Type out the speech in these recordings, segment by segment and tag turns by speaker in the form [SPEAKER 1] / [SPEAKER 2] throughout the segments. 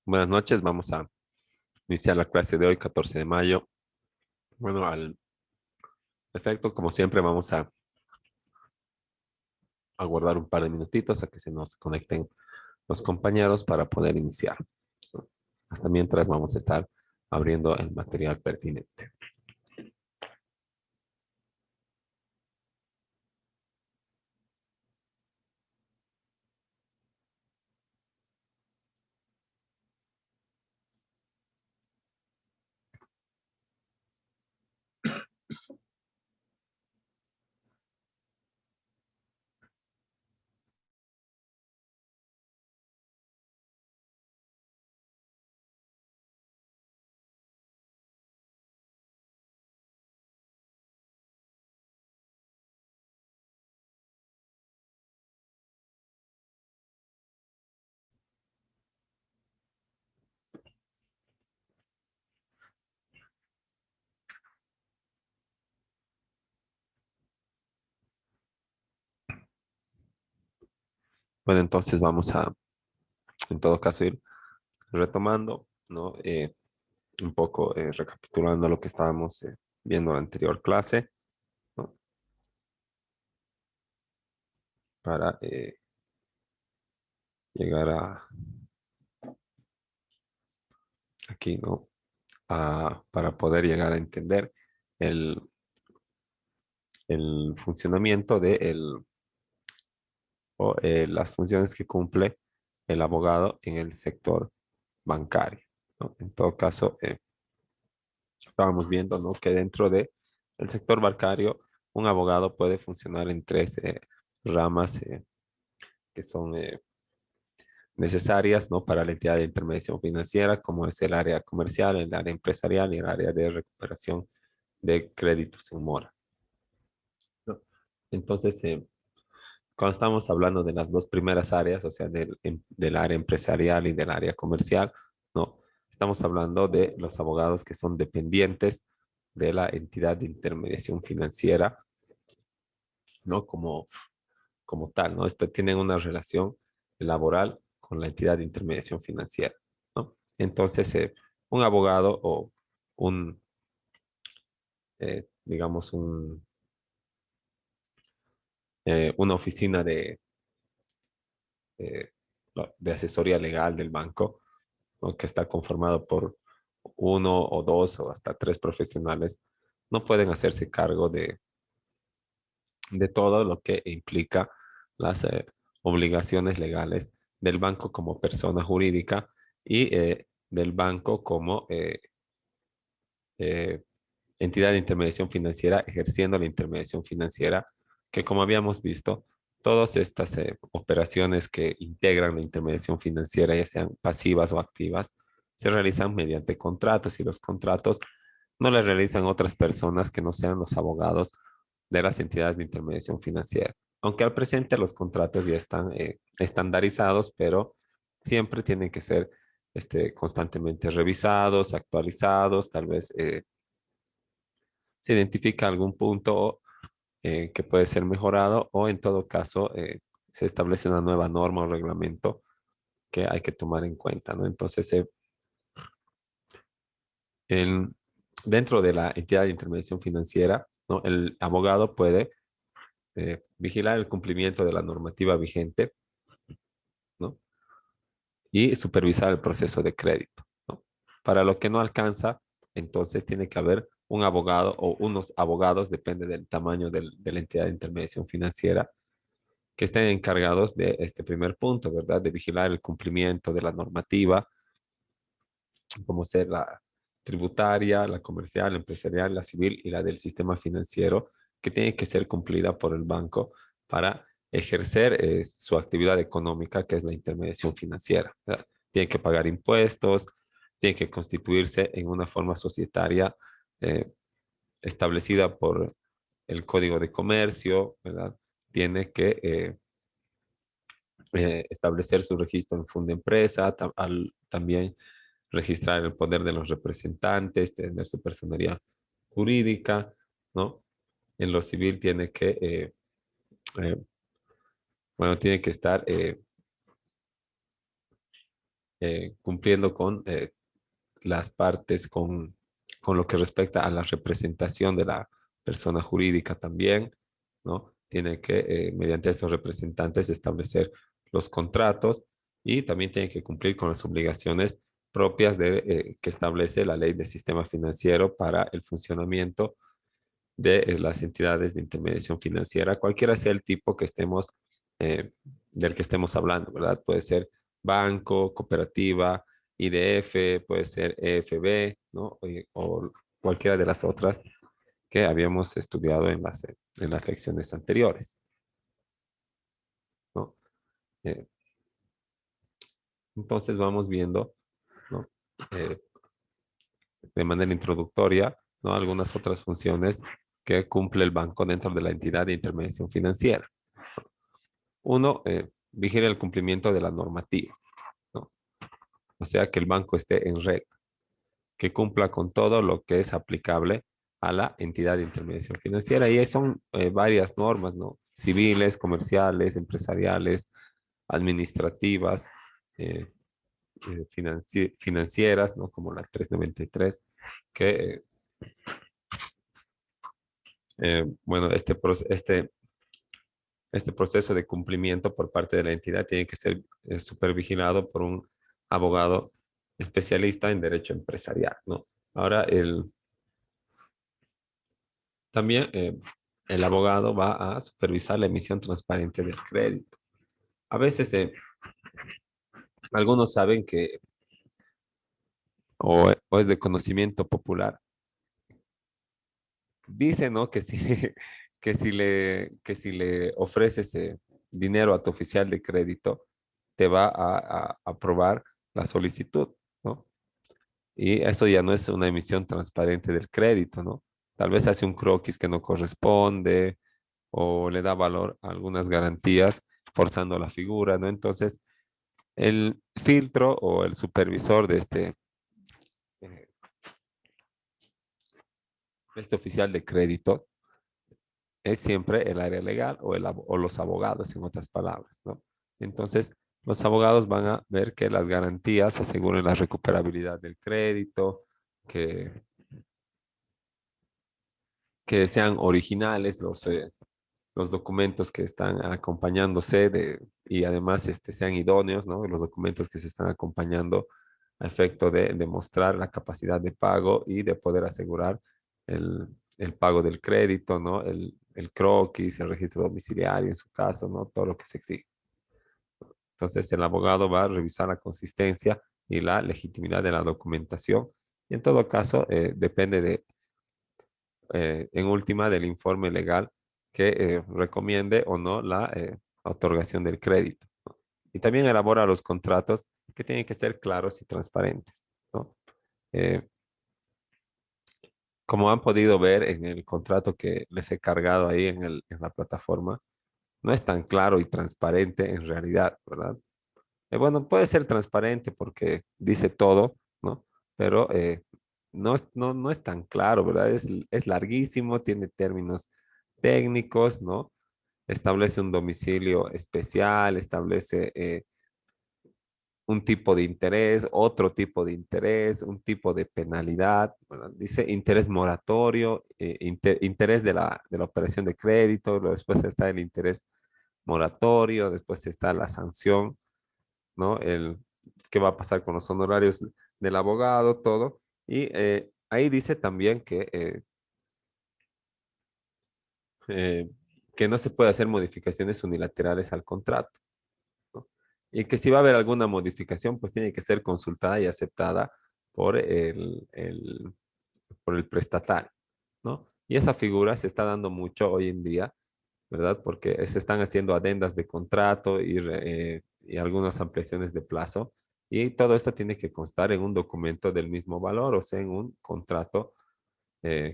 [SPEAKER 1] Buenas noches, vamos a iniciar la clase de hoy, 14 de mayo. Bueno, al efecto, como siempre, vamos a aguardar un par de minutitos a que se nos conecten los compañeros para poder iniciar. Hasta mientras vamos a estar abriendo el material pertinente. Bueno, entonces vamos a, en todo caso, ir retomando, ¿no? Un poco recapitulando lo que estábamos viendo en la anterior clase, ¿no? Para llegar a aquí, ¿no? Para poder llegar a entender el, el funcionamiento de las funciones que cumple el abogado en el sector bancario, ¿no? En todo caso, estábamos viendo, ¿no? Que dentro de el sector bancario, un abogado puede funcionar en tres ramas que son necesarias, ¿no? Para la entidad de intermediación financiera, como es el área comercial, el área empresarial y el área de recuperación de créditos en mora, ¿no? Entonces, cuando estamos hablando de las dos primeras áreas, o sea, del área empresarial y del área comercial, no, estamos hablando de los abogados que son dependientes de la entidad de intermediación financiera, ¿no? Como tal, ¿no? Tienen una relación laboral con la entidad de intermediación financiera, ¿no? Entonces, un abogado o un, digamos, una oficina eh, de asesoría legal del banco, ¿no? Que está conformado por uno o dos o hasta tres profesionales, no pueden hacerse cargo de todo lo que implica las obligaciones legales del banco como persona jurídica y del banco como eh, entidad de intermediación financiera ejerciendo la intermediación financiera, que como habíamos visto, todas estas operaciones que integran la intermediación financiera, ya sean pasivas o activas, se realizan mediante contratos y los contratos no les realizan otras personas que no sean los abogados de las entidades de intermediación financiera. Aunque al presente los contratos ya están estandarizados, pero siempre tienen que ser constantemente revisados, actualizados, tal vez se identifica algún punto que puede ser mejorado o en todo caso se establece una nueva norma o reglamento que hay que tomar en cuenta, ¿no? Entonces, el- dentro de la entidad de intermediación financiera, ¿no? El abogado puede vigilar el cumplimiento de la normativa vigente, ¿no? Y supervisar el proceso de crédito, ¿no? Para lo que no alcanza, entonces tiene que haber un abogado o unos abogados, depende del tamaño de la entidad de intermediación financiera, que estén encargados de este primer punto, ¿verdad? De vigilar el cumplimiento de la normativa, como ser la tributaria, la comercial, la empresarial, la civil y la del sistema financiero, que tiene que ser cumplida por el banco para ejercer su actividad económica, que es la intermediación financiera, ¿verdad? Tiene que pagar impuestos, tiene que constituirse en una forma societaria eh, establecida por el Código de Comercio, ¿verdad? Tiene que establecer su registro en Fundempresa, también registrar el poder de los representantes, tener su personería jurídica, ¿no? En lo civil tiene que, eh, bueno, tiene que estar cumpliendo con las partes, con lo que respecta a la representación de la persona jurídica también, ¿no? Tiene que, mediante estos representantes, establecer los contratos y también tiene que cumplir con las obligaciones propias que establece la ley de sistema financiero para el funcionamiento de las entidades de intermediación financiera, cualquiera sea el tipo que estemos, eh, del que estemos hablando, ¿verdad? Puede ser banco, cooperativa, IDF, puede ser EFB, ¿no? O cualquiera de las otras que habíamos estudiado en las lecciones anteriores, ¿no? Eh, entonces vamos viendo, ¿no? Eh, de manera introductoria, ¿no? Algunas otras funciones que cumple el banco dentro de la entidad de intermediación financiera. Uno, vigila el cumplimiento de la normativa, ¿no? O sea, que el banco esté en regla, que cumpla con todo lo que es aplicable a la entidad de intermediación financiera. Y ahí son varias normas, ¿no? Civiles, comerciales, empresariales, administrativas, eh, financieras, ¿no? Como la 393, que, bueno, este proceso de cumplimiento por parte de la entidad tiene que ser supervigilado por un abogado especialista en derecho empresarial, ¿no? Ahora, también el abogado va a supervisar la emisión transparente del crédito. A veces algunos saben que, o es de conocimiento popular, dice, ¿no? Que si, que si le ofreces dinero a tu oficial de crédito, te va a aprobar la solicitud, ¿no? Y eso ya no es una emisión transparente del crédito, ¿no? Tal vez hace un croquis que no corresponde o le da valor a algunas garantías forzando la figura, ¿no? Entonces, el filtro o el supervisor eh, de este oficial de crédito es siempre el área legal o los abogados, en otras palabras, ¿no? Entonces, los abogados van a ver que las garantías aseguren la recuperabilidad del crédito, que, que sean originales los documentos que están acompañándose y además sean idóneos, ¿no? Los documentos que se están acompañando a efecto de demostrar la capacidad de pago y de poder asegurar el pago del crédito, ¿no? El croquis, el registro domiciliario en su caso, ¿no? Todo lo que se exige. Entonces el abogado va a revisar la consistencia y la legitimidad de la documentación y en todo caso depende en última del informe legal que recomiende o no la otorgación del crédito, ¿no? Y también elabora los contratos que tienen que ser claros y transparentes, ¿no? Eh, como han podido ver en el contrato que les he cargado ahí en la plataforma, no es tan claro y transparente en realidad, ¿verdad? Bueno, puede ser transparente porque dice todo, ¿no? Pero no es tan claro, ¿verdad? Es larguísimo, tiene términos técnicos, ¿no? Establece un domicilio especial, establece un tipo de interés, otro tipo de interés, un tipo de penalidad, ¿verdad? Dice interés moratorio, interés de la operación de crédito, luego después está el interés moratorio, después está la sanción, ¿no? Qué va a pasar con los honorarios del abogado, todo. Y ahí dice también eh, que no se puede hacer modificaciones unilaterales al contrato, ¿no? Y que si va a haber alguna modificación, pues tiene que ser consultada y aceptada por por el prestatario, ¿no? Y esa figura se está dando mucho hoy en día, ¿verdad? Porque se están haciendo adendas de contrato y algunas ampliaciones de plazo. Y todo esto tiene que constar en un documento del mismo valor, o sea, en un contrato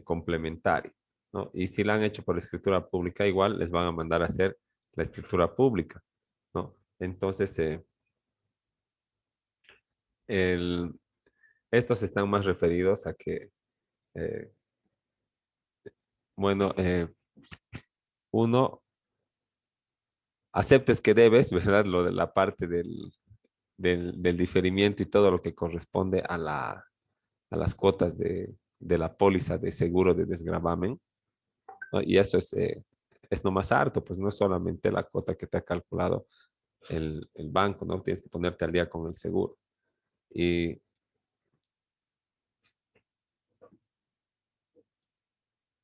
[SPEAKER 1] complementario, ¿no? Y si la han hecho por escritura pública, igual les van a mandar a hacer la escritura pública, ¿no? Entonces, el, estos están más referidos a que, eh, bueno, uno, aceptes que debes, ¿verdad? Lo de la parte del diferimiento y todo lo que corresponde a las cuotas de la póliza de seguro de desgravamen, ¿no? Y eso es no más harto, pues no es solamente la cuota que te ha calculado el banco, ¿no? Tienes que ponerte al día con el seguro. Y,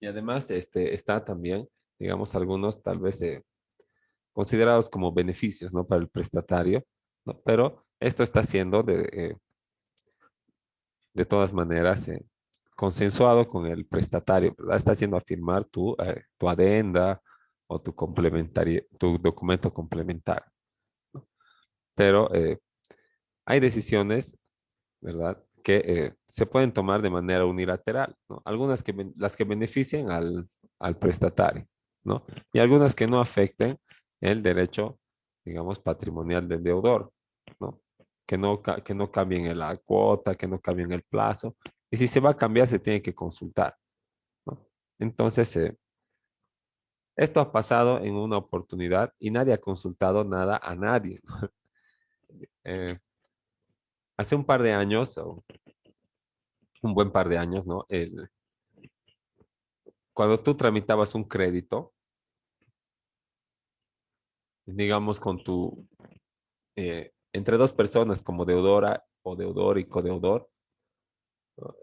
[SPEAKER 1] y además está también, digamos, algunos tal vez considerados como beneficios, ¿no? Para el prestatario, ¿no? Pero esto está siendo de todas maneras consensuado con el prestatario, ¿verdad? Está haciendo afirmar tu adenda o tu documento complementario, ¿no? Pero hay decisiones, ¿verdad? Que se pueden tomar de manera unilateral, ¿no? Algunas las que beneficien al prestatario, ¿no? Y algunas que no afecten el derecho, digamos, patrimonial del deudor, ¿no? Que no cambien la cuota, que no cambien el plazo. Y si se va a cambiar, se tiene que consultar, ¿no? Entonces, esto ha pasado en una oportunidad y nadie ha consultado nada a nadie, ¿no? Eh, hace un par de años, o un buen par de años, ¿no? Cuando tú tramitabas un crédito, digamos, entre dos personas como deudora o deudor y codeudor, ¿no?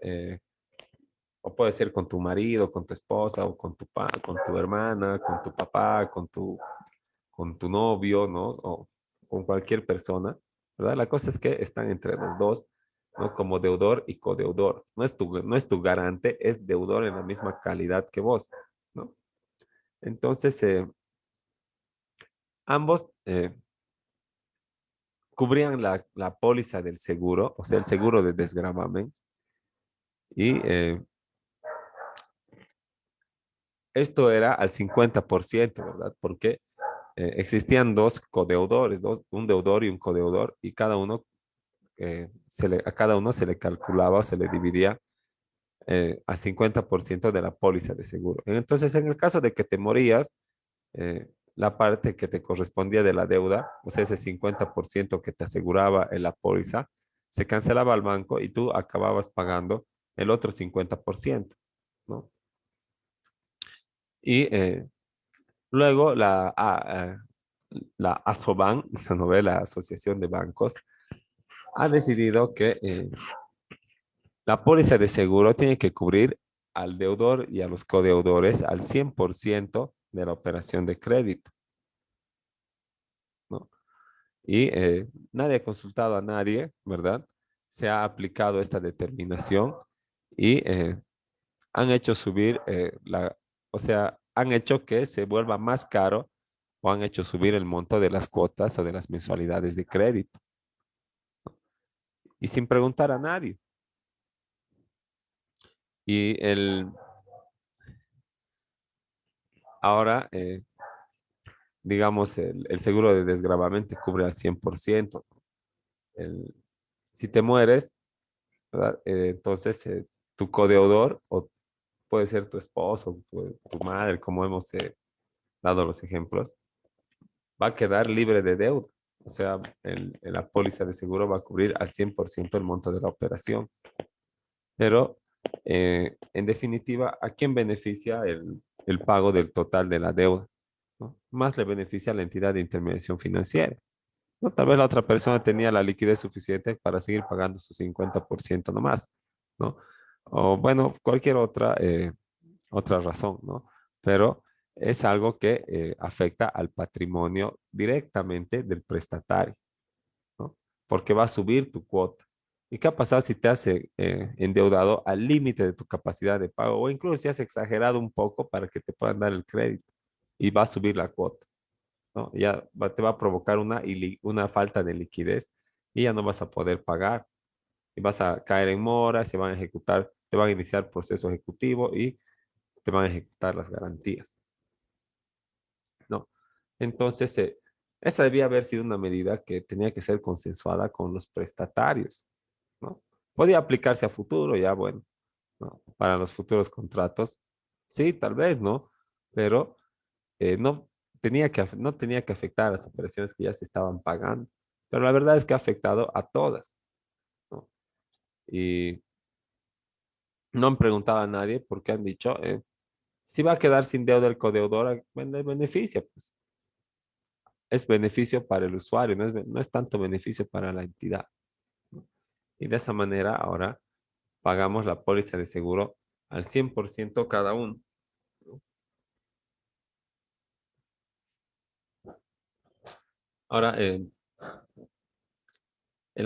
[SPEAKER 1] O puede ser con tu marido, con tu esposa, o con tu hermana, con tu papá, con tu novio, ¿no? O con cualquier persona, ¿verdad? La cosa es que están entre los dos, ¿no? Como deudor y codeudor. No es tu garante, es deudor en la misma calidad que vos, ¿no? Entonces, ambos cubrían la póliza del seguro, o sea, el seguro de desgravamen, y esto era al 50%, ¿verdad? Porque existían dos codeudores, un deudor y un codeudor, y cada uno, a cada uno se le calculaba o se le dividía al 50% de la póliza de seguro. Entonces, en el caso de que te morías, la parte que te correspondía de la deuda, o sea, ese 50% que te aseguraba en la póliza, se cancelaba al banco y tú acababas pagando el otro 50%, ¿no? Y luego la ASOBAN, la novela Asociación de Bancos, ha decidido que la póliza de seguro tiene que cubrir al deudor y a los codeudores al 100% de la operación de crédito, ¿no? Y nadie ha consultado a nadie, ¿verdad? Se ha aplicado esta determinación y han hecho subir o sea, han hecho que se vuelva más caro o han hecho subir el monto de las cuotas o de las mensualidades de crédito y sin preguntar a nadie. Y ahora, digamos, el seguro de desgravamiento te cubre al 100%. El, si te mueres, ¿verdad? Entonces, tu codeudor o puede ser tu esposo, tu madre, como hemos dado los ejemplos, va a quedar libre de deuda. O sea, la póliza de seguro va a cubrir al 100% el monto de la operación. Pero, en definitiva, ¿a quién beneficia el pago del total de la deuda? ¿No? Más le beneficia a la entidad de intermediación financiera. ¿No? Tal vez la otra persona tenía la liquidez suficiente para seguir pagando su 50% nomás, ¿no? O bueno, cualquier otra razón, ¿no? Pero es algo que afecta al patrimonio directamente del prestatario, ¿no? Porque va a subir tu cuota. ¿Y qué ha pasado si te has endeudado al límite de tu capacidad de pago o incluso si has exagerado un poco para que te puedan dar el crédito y va a subir la cuota, ¿no? Te va a provocar una falta de liquidez y ya no vas a poder pagar y vas a caer en mora, se van a ejecutar, te van a iniciar proceso ejecutivo y te van a ejecutar las garantías, ¿no? Entonces, esa debía haber sido una medida que tenía que ser consensuada con los prestatarios, ¿no? Podía aplicarse a futuro, ya bueno, ¿no? Para los futuros contratos, sí, tal vez, ¿no? Pero no no tenía que afectar a las operaciones que ya se estaban pagando. Pero la verdad es que ha afectado a todas, ¿no? Y no han preguntado a nadie porque han dicho, si va a quedar sin deuda el codeudor, bueno, es beneficio, pues es beneficio para el usuario, no es tanto beneficio para la entidad, ¿no? Y de esa manera ahora pagamos la póliza de seguro al 100% cada uno, ¿no? Ahora, el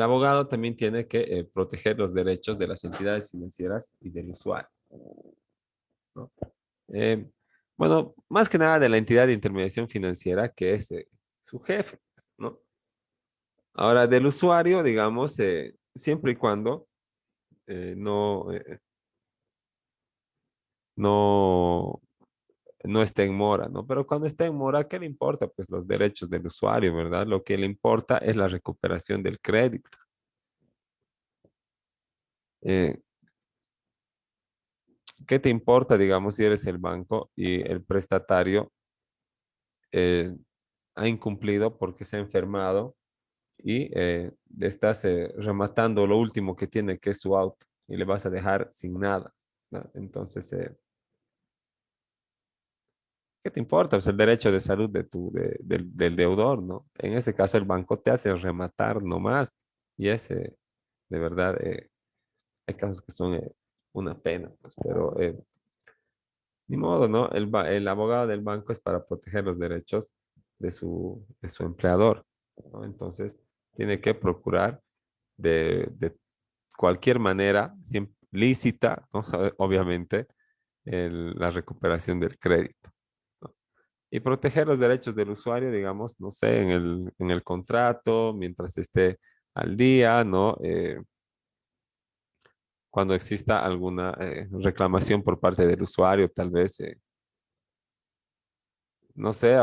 [SPEAKER 1] abogado también tiene que proteger los derechos de las entidades financieras y del usuario, ¿no? Eh, bueno, más que nada de la entidad de intermediación financiera, que es su jefe, pues, ¿no? Ahora, del usuario, digamos, siempre y cuando no, no esté en mora, ¿no? Pero cuando esté en mora, ¿qué le importa? Pues los derechos del usuario, ¿verdad? Lo que le importa es la recuperación del crédito. Eh, ¿Qué te importa, digamos, si eres el banco y el prestatario eh, ha incumplido porque se ha enfermado y le estás rematando lo último que tiene, que es su auto, y le vas a dejar sin nada, ¿no? Entonces, ¿qué te importa? Pues el derecho de salud del deudor, ¿no? En ese caso, el banco te hace rematar nomás, y ese, de verdad, hay casos que son una pena, pues, pero ni modo, ¿no? El abogado del banco es para proteger los derechos de su empleador, ¿no? Entonces, tiene que procurar de cualquier manera, lícita, ¿no? Obviamente, la recuperación del crédito, ¿no? Y proteger los derechos del usuario, digamos, no sé, en el contrato, mientras esté al día, ¿no? Cuando exista alguna reclamación por parte del usuario, tal vez, no sé,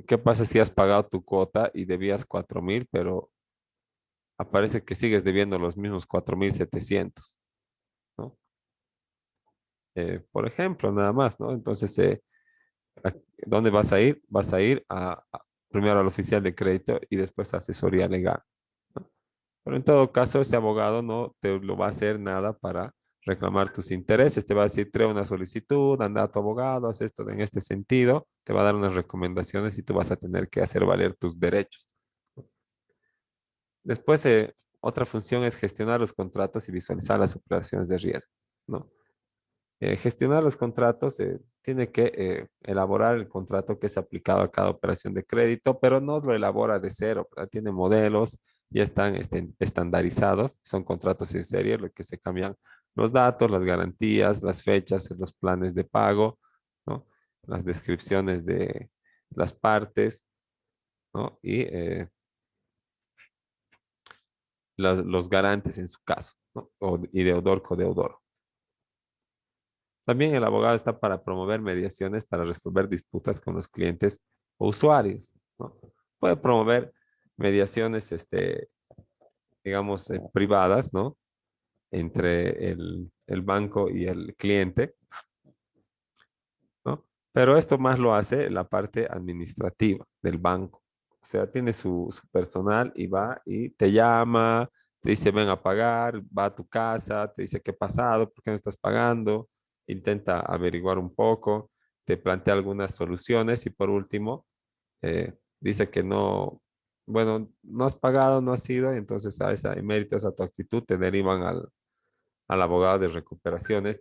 [SPEAKER 1] ¿qué pasa si has pagado tu cuota y debías 4.000, pero aparece que sigues debiendo los mismos 4.700, ¿no? Por ejemplo, nada más, ¿no? Entonces, ¿a ¿dónde vas a ir? Vas a ir primero al oficial de crédito y después a asesoría legal, ¿no? Pero en todo caso, ese abogado no te lo va a hacer nada para reclamar tus intereses. Te va a decir, trae una solicitud, anda a tu abogado, haz esto en este sentido, te va a dar unas recomendaciones y tú vas a tener que hacer valer tus derechos. Después, otra función es gestionar los contratos y visualizar las operaciones de riesgo, ¿no? Gestionar los contratos, tiene que elaborar el contrato que es aplicado a cada operación de crédito, pero no lo elabora de cero, ¿verdad? Tiene modelos, ya están estandarizados, son contratos en serie, lo que se cambian los datos, las garantías, las fechas, los planes de pago, ¿no? Las descripciones de las partes, ¿no? Y los garantes en su caso, ¿no? Y deudor, codeudor. También el abogado está para promover mediaciones para resolver disputas con los clientes o usuarios, ¿no? Puede promover mediaciones, digamos, privadas, ¿no? Entre el banco y el cliente, ¿no? Pero esto más lo hace la parte administrativa del banco. O sea, tiene su personal y va y te llama, te dice ven a pagar, va a tu casa, te dice qué ha pasado, por qué no estás pagando, intenta averiguar un poco, te plantea algunas soluciones y por último dice que no, bueno, no has pagado, no has ido, y entonces a esa, en méritos a tu actitud te derivan al abogado de recuperaciones,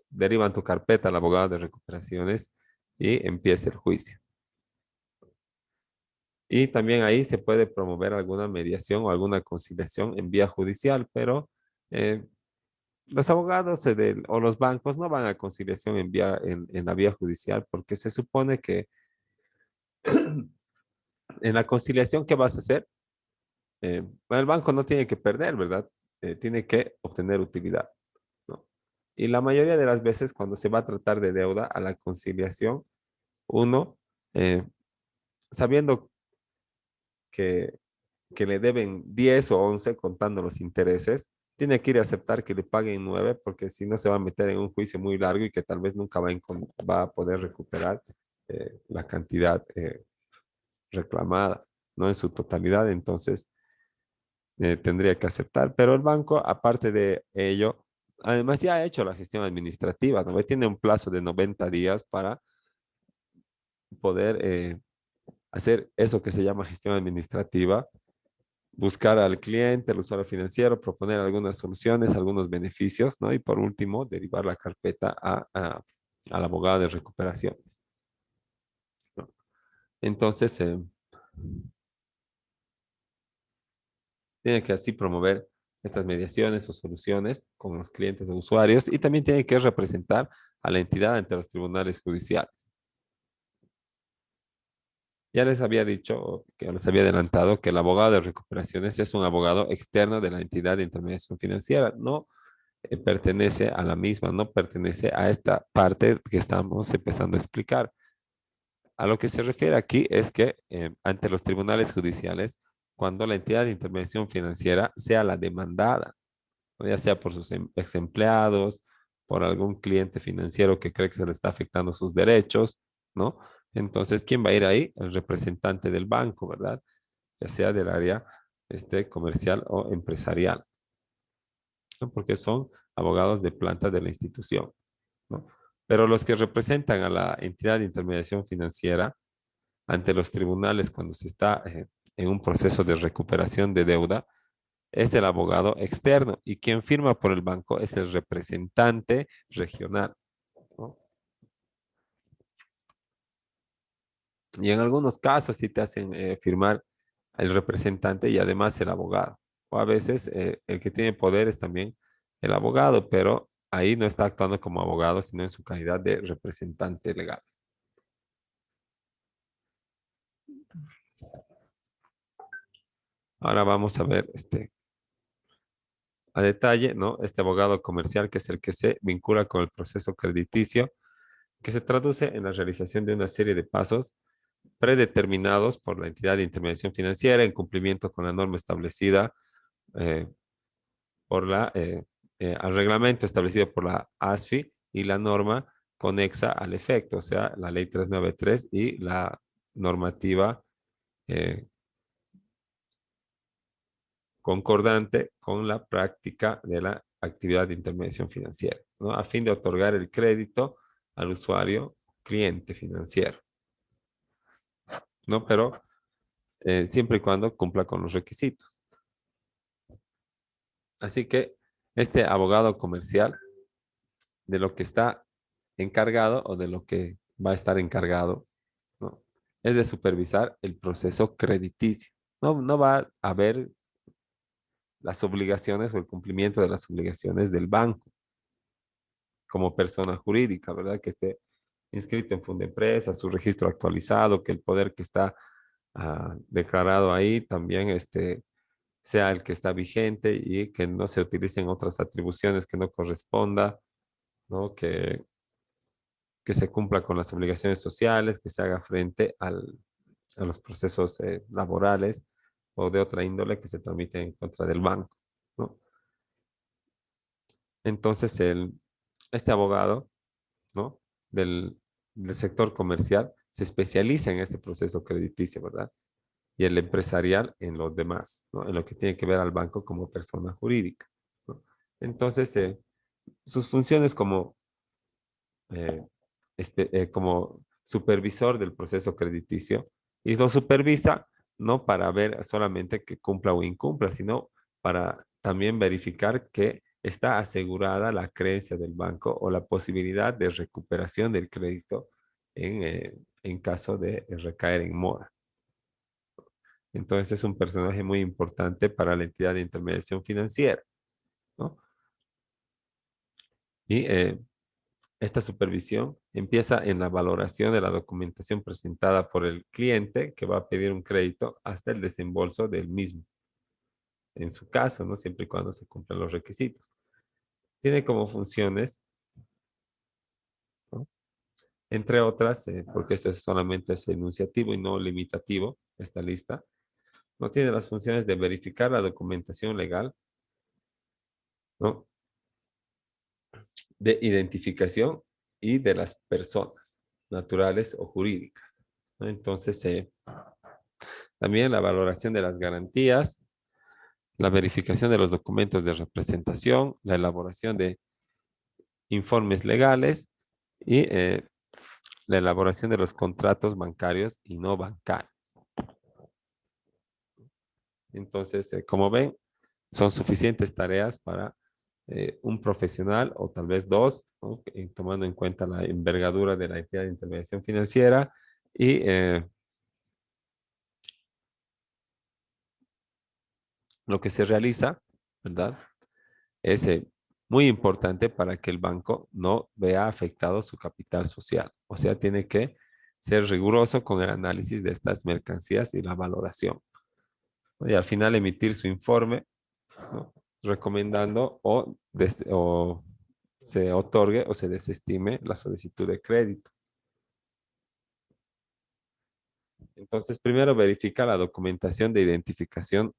[SPEAKER 1] derivan tu carpeta al abogado de recuperaciones y empieza el juicio. Y también ahí se puede promover alguna mediación o alguna conciliación en vía judicial, pero eh, los abogados o los bancos no van a conciliación en la vía judicial porque se supone que en la conciliación, ¿qué vas a hacer? Bueno, el banco no tiene que perder, ¿verdad? Tiene que obtener utilidad, ¿no? Y la mayoría de las veces cuando se va a tratar de deuda a la conciliación, uno, eh, sabiendo que, que le deben 10 o 11 contando los intereses, tiene que ir a aceptar que le paguen 9 porque si no se va a meter en un juicio muy largo y que tal vez nunca va a poder recuperar la cantidad reclamada. no en su totalidad, entonces tendría que aceptar. Pero el banco, aparte de ello, además ya ha hecho la gestión administrativa, ¿no? Tiene un plazo de 90 días para poder hacer eso que se llama gestión administrativa, buscar al cliente, al usuario financiero, proponer algunas soluciones, algunos beneficios, ¿no? Y por último, derivar la carpeta al abogado de recuperaciones, ¿no? Entonces, tiene que así promover estas mediaciones o soluciones con los clientes o usuarios y también tiene que representar a la entidad ante los tribunales judiciales. Ya les había dicho, que les había adelantado, que el abogado de recuperaciones es un abogado externo de la entidad de intermediación financiera, no pertenece a la misma, no pertenece a esta parte que estamos empezando a explicar. A lo que se refiere aquí es que ante los tribunales judiciales, cuando la entidad de intermediación financiera sea la demandada, ¿no? Ya sea por sus ex empleados, por algún cliente financiero que cree que se le está afectando sus derechos, ¿no? Entonces, ¿quién va a ir ahí? El representante del banco, ¿verdad? Ya sea del área comercial o empresarial, ¿no? Porque son abogados de planta de la institución, ¿no? Pero los que representan a la entidad de intermediación financiera ante los tribunales cuando se está en un proceso de recuperación de deuda, es el abogado externo y quien firma por el banco es el representante regional, ¿no? Y en algunos casos sí te hacen firmar el representante y además el abogado. O a veces el que tiene poder es también el abogado, pero ahí no está actuando como abogado, sino en su calidad de representante legal. Ahora vamos a ver a detalle, ¿no? Este abogado comercial que es el que se vincula con el proceso crediticio, que se traduce en la realización de una serie de pasos predeterminados por la entidad de intermediación financiera en cumplimiento con la norma establecida eh, al reglamento establecido por la ASFI y la norma conexa al efecto, o sea, la ley 393 y la normativa eh, concordante con la práctica de la actividad de intermediación financiera, ¿no? A fin de otorgar el crédito al usuario cliente financiero, ¿no? Pero siempre y cuando cumpla con los requisitos. Así que este abogado comercial de lo que está encargado o de lo que va a estar encargado, ¿no? Es de supervisar el proceso crediticio. No va a ver las obligaciones o el cumplimiento de las obligaciones del banco como persona jurídica, ¿verdad? Que esté inscrito en Fundempresa, su registro actualizado, que el poder que está declarado ahí también sea el que está vigente y que no se utilicen otras atribuciones que no corresponda, ¿no? Que se cumpla con las obligaciones sociales, que se haga frente a los procesos laborales o de otra índole que se tramiten en contra del banco, ¿no? Entonces, este abogado, ¿no? del, del sector comercial se especializa en este proceso crediticio, ¿verdad? Y el empresarial en los demás, ¿no? En lo que tiene que ver al banco como persona jurídica, ¿no? Entonces, sus funciones eh, como supervisor del proceso crediticio y lo supervisa no para ver solamente que cumpla o incumpla, sino para también verificar que está asegurada la creencia del banco o la posibilidad de recuperación del crédito en caso de recaer en mora. Entonces es un personaje muy importante para la entidad de intermediación financiera, ¿no? Y esta supervisión empieza en la valoración de la documentación presentada por el cliente que va a pedir un crédito hasta el desembolso del mismo, en su caso, ¿no? Siempre y cuando se cumplan los requisitos. Tiene como funciones, ¿no? Entre otras, porque esto es solamente es enunciativo y no limitativo, esta lista, no tiene las funciones de verificar la documentación legal, ¿no? De identificación y de las personas naturales o jurídicas, ¿no? Entonces, También la valoración de las garantías, la verificación de los documentos de representación, la elaboración de informes legales y la elaboración de los contratos bancarios y no bancarios. Entonces, como ven, son suficientes tareas para un profesional o tal vez dos, ¿no? Tomando en cuenta la envergadura de la entidad de intermediación financiera y lo que se realiza, ¿verdad? Es muy importante para que el banco no vea afectado su capital social. O sea, tiene que ser riguroso con el análisis de estas mercancías y la valoración, ¿no? Y al final emitir su informe, ¿no? Recomendando o se otorgue o se desestime la solicitud de crédito. Entonces, primero verifica la documentación de identificación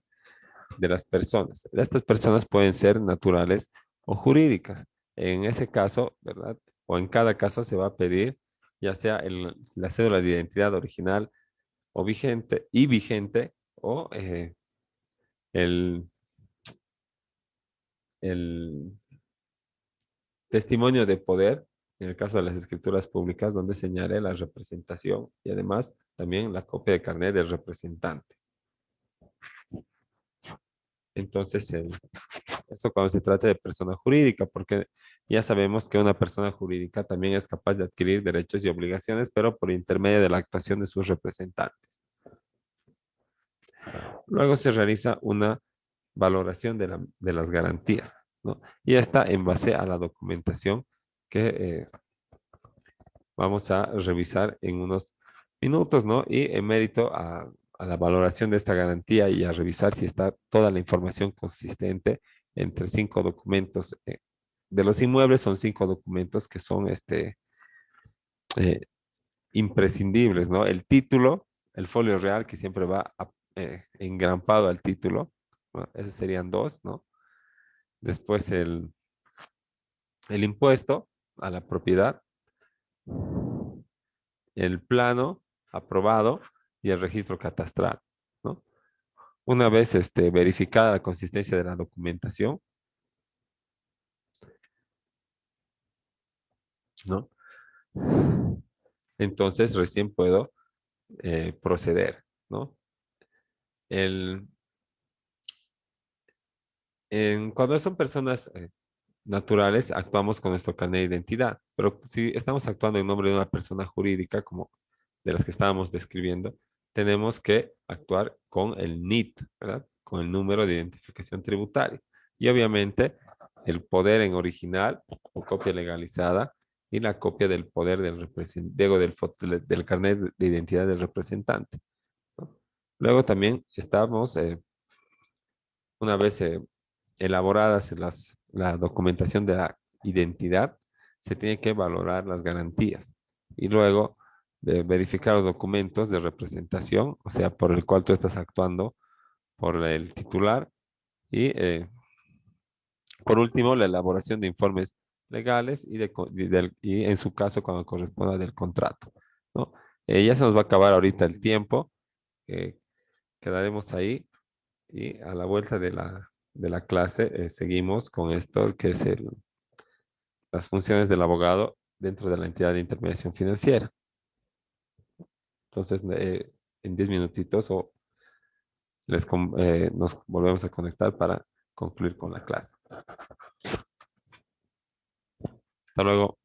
[SPEAKER 1] de las personas. Estas personas pueden ser naturales o jurídicas. En ese caso, ¿verdad? O en cada caso se va a pedir ya sea la cédula de identidad original o vigente o el, el testimonio de poder, en el caso de las escrituras públicas, donde señale la representación y además también la copia de carnet del representante. Entonces, eso cuando se trata de persona jurídica, porque ya sabemos que una persona jurídica también es capaz de adquirir derechos y obligaciones, pero por intermedio de la actuación de sus representantes. Luego se realiza una valoración de las garantías, ¿no? Y está en base a la documentación que vamos a revisar en unos minutos, ¿no? Y en mérito a la valoración de esta garantía y a revisar si está toda la información consistente entre 5 documentos. De los inmuebles son 5 documentos que son eh, imprescindibles, ¿no? El título, el folio real que siempre va engrampado al título, ¿no? Esos serían 2, ¿no? Después el impuesto a la propiedad, el plano aprobado y el registro catastral, ¿no? Una vez verificada la consistencia de la documentación, ¿no? Entonces recién puedo proceder, ¿no? El, cuando son personas naturales, actuamos con nuestro carnet de identidad, pero si estamos actuando en nombre de una persona jurídica, como de las que estábamos describiendo, tenemos que actuar con el NIT, ¿verdad? Con el número de identificación tributaria. Y obviamente el poder en original o copia legalizada y la copia del poder del carnet de identidad del representante, ¿no? Luego también estamos, una vez elaboradas la documentación de la identidad, se tiene que valorar las garantías y luego de verificar los documentos de representación, o sea, por el cual tú estás actuando por el titular y por último la elaboración de informes legales y en su caso cuando corresponda del contrato, ¿no? Ya se nos va a acabar ahorita el tiempo, eh, quedaremos ahí y a la vuelta de la clase seguimos con esto que es las funciones del abogado dentro de la entidad de intermediación financiera. Entonces, en 10 minutitos nos volvemos a conectar para concluir con la clase. Hasta luego.